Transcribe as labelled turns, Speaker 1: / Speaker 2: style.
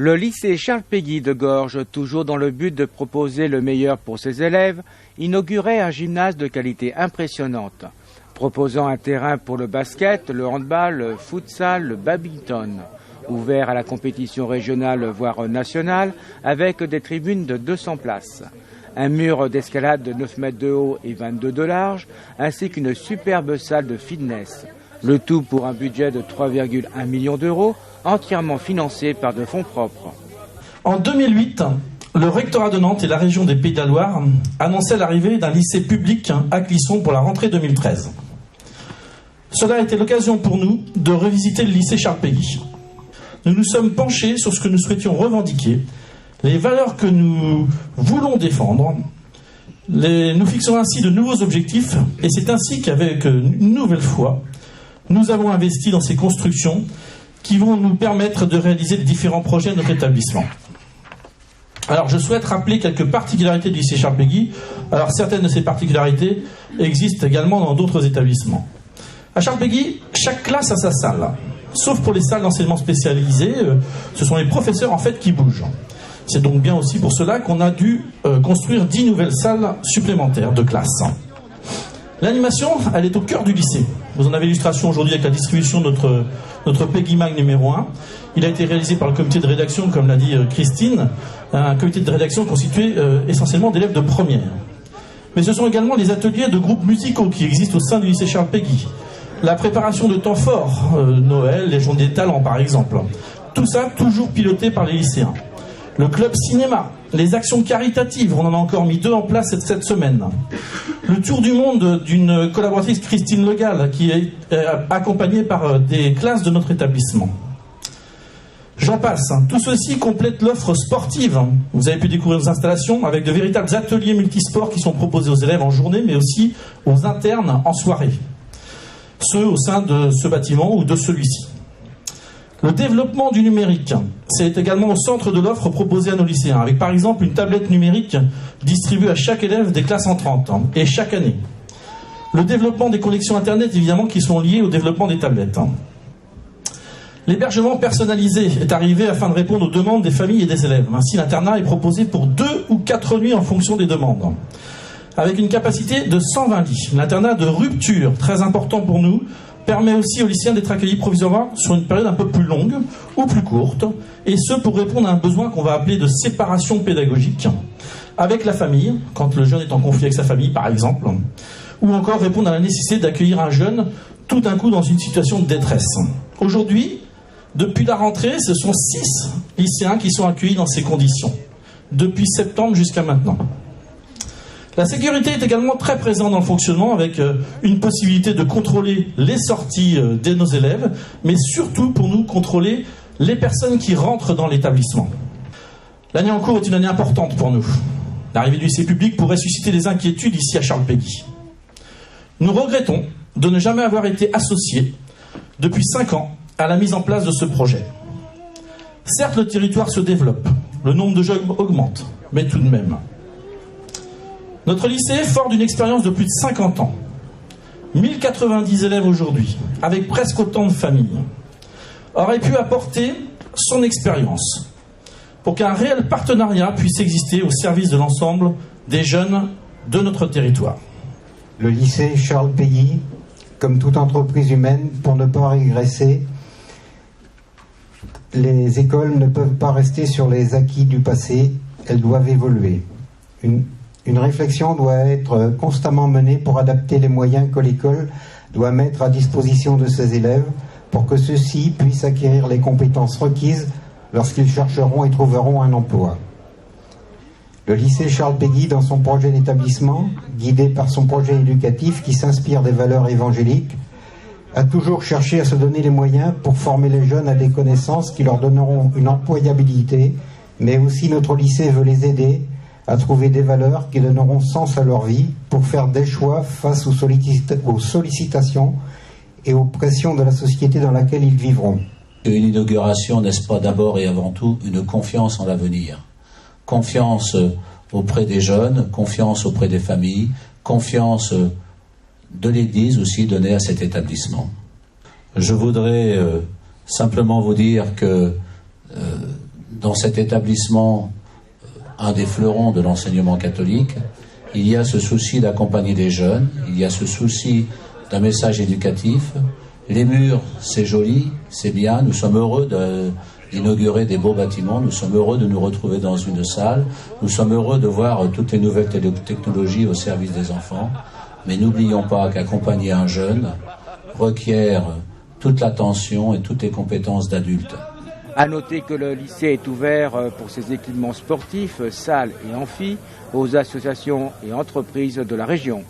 Speaker 1: Le lycée Charles Péguy de Gorges, toujours dans le but de proposer le meilleur pour ses élèves, inaugurait un gymnase de qualité impressionnante, proposant un terrain pour le basket, le handball, le futsal, le badminton, ouvert à la compétition régionale voire nationale, avec des tribunes de 200 places. Un mur d'escalade de 9 mètres de haut et 22 de large, ainsi qu'une superbe salle de fitness. Le tout pour un budget de 3,1 millions d'euros, entièrement financé par de fonds propres.
Speaker 2: En 2008, le rectorat de Nantes et la région des Pays de la Loire annonçaient l'arrivée d'un lycée public à Clisson pour la rentrée 2013. Cela a été l'occasion pour nous de revisiter le lycée Charles Péguy. Nous nous sommes penchés sur ce que nous souhaitions revendiquer, les valeurs que nous voulons défendre. Nous fixons ainsi de nouveaux objectifs et c'est ainsi qu'avec une nouvelle fois, nous avons investi dans ces constructions qui vont nous permettre de réaliser les différents projets de notre établissement. Alors je souhaite rappeler quelques particularités du lycée Charles Péguy. Alors certaines de ces particularités existent également dans d'autres établissements. À Charles Péguy, chaque classe a sa salle. Sauf pour les salles d'enseignement spécialisées, ce sont les professeurs en fait qui bougent. C'est donc bien aussi pour cela qu'on a dû construire 10 nouvelles salles supplémentaires de classe. L'animation, elle est au cœur du lycée. Vous en avez l'illustration aujourd'hui avec la distribution de notre Péguy Mag numéro 1. Il a été réalisé par le comité de rédaction, comme l'a dit Christine, un comité de rédaction constitué essentiellement d'élèves de première. Mais ce sont également les ateliers de groupes musicaux qui existent au sein du lycée Charles Péguy. La préparation de temps forts, Noël, les journées des talents par exemple. Tout ça toujours piloté par les lycéens. Le club cinéma, les actions caritatives, on en a encore mis 2 en place cette semaine. Le tour du monde d'une collaboratrice, Christine Legal, qui est accompagnée par des classes de notre établissement. J'en passe. Tout ceci complète l'offre sportive. Vous avez pu découvrir nos installations avec de véritables ateliers multisports qui sont proposés aux élèves en journée, mais aussi aux internes en soirée. Ceux au sein de ce bâtiment ou de celui-ci. Le développement du numérique, c'est également au centre de l'offre proposée à nos lycéens, avec par exemple une tablette numérique distribuée à chaque élève des classes entrantes, et chaque année. Le développement des connexions Internet, évidemment, qui sont liées au développement des tablettes. L'hébergement personnalisé est arrivé afin de répondre aux demandes des familles et des élèves. Ainsi, l'internat est proposé pour 2 ou 4 nuits en fonction des demandes. Avec une capacité de 120 lits. L'internat de rupture, très important pour nous, permet aussi aux lycéens d'être accueillis provisoirement sur une période un peu plus longue ou plus courte, et ce pour répondre à un besoin qu'on va appeler de séparation pédagogique avec la famille, quand le jeune est en conflit avec sa famille par exemple, ou encore répondre à la nécessité d'accueillir un jeune tout d'un coup dans une situation de détresse. Aujourd'hui, depuis la rentrée, ce sont 6 lycéens qui sont accueillis dans ces conditions, depuis septembre jusqu'à maintenant. La sécurité est également très présente dans le fonctionnement avec une possibilité de contrôler les sorties de nos élèves, mais surtout pour nous contrôler les personnes qui rentrent dans l'établissement. L'année en cours est une année importante pour nous. L'arrivée du lycée public pourrait susciter des inquiétudes ici à Charles Péguy. Nous regrettons de ne jamais avoir été associés depuis 5 ans à la mise en place de ce projet. Certes, le territoire se développe, le nombre de jeunes augmente, mais tout de même. Notre lycée, fort d'une expérience de plus de 50 ans, 1090 élèves aujourd'hui, avec presque autant de familles, aurait pu apporter son expérience pour qu'un réel partenariat puisse exister au service de l'ensemble des jeunes de notre territoire.
Speaker 3: Le lycée Charles Péguy, comme toute entreprise humaine, pour ne pas régresser, les écoles ne peuvent pas rester sur les acquis du passé, elles doivent évoluer. Une réflexion doit être constamment menée pour adapter les moyens que l'école doit mettre à disposition de ses élèves pour que ceux-ci puissent acquérir les compétences requises lorsqu'ils chercheront et trouveront un emploi. Le lycée Charles Péguy, dans son projet d'établissement, guidé par son projet éducatif qui s'inspire des valeurs évangéliques, a toujours cherché à se donner les moyens pour former les jeunes à des connaissances qui leur donneront une employabilité, mais aussi notre lycée veut les aider à trouver des valeurs qui donneront sens à leur vie pour faire des choix face aux sollicitations et aux pressions de la société dans laquelle ils vivront.
Speaker 4: Une inauguration, n'est-ce pas d'abord et avant tout une confiance en l'avenir. Confiance auprès des jeunes, confiance auprès des familles, confiance de l'Église aussi donnée à cet établissement. Je voudrais simplement vous dire que dans cet établissement, un des fleurons de l'enseignement catholique, il y a ce souci d'accompagner les jeunes, il y a ce souci d'un message éducatif. Les murs, c'est joli, c'est bien, nous sommes heureux d'inaugurer des beaux bâtiments, nous sommes heureux de nous retrouver dans une salle, nous sommes heureux de voir toutes les nouvelles technologies au service des enfants, mais n'oublions pas qu'accompagner un jeune requiert toute l'attention et toutes les compétences d'adultes.
Speaker 1: À noter que le lycée est ouvert pour ses équipements sportifs, salles et amphis aux associations et entreprises de la région.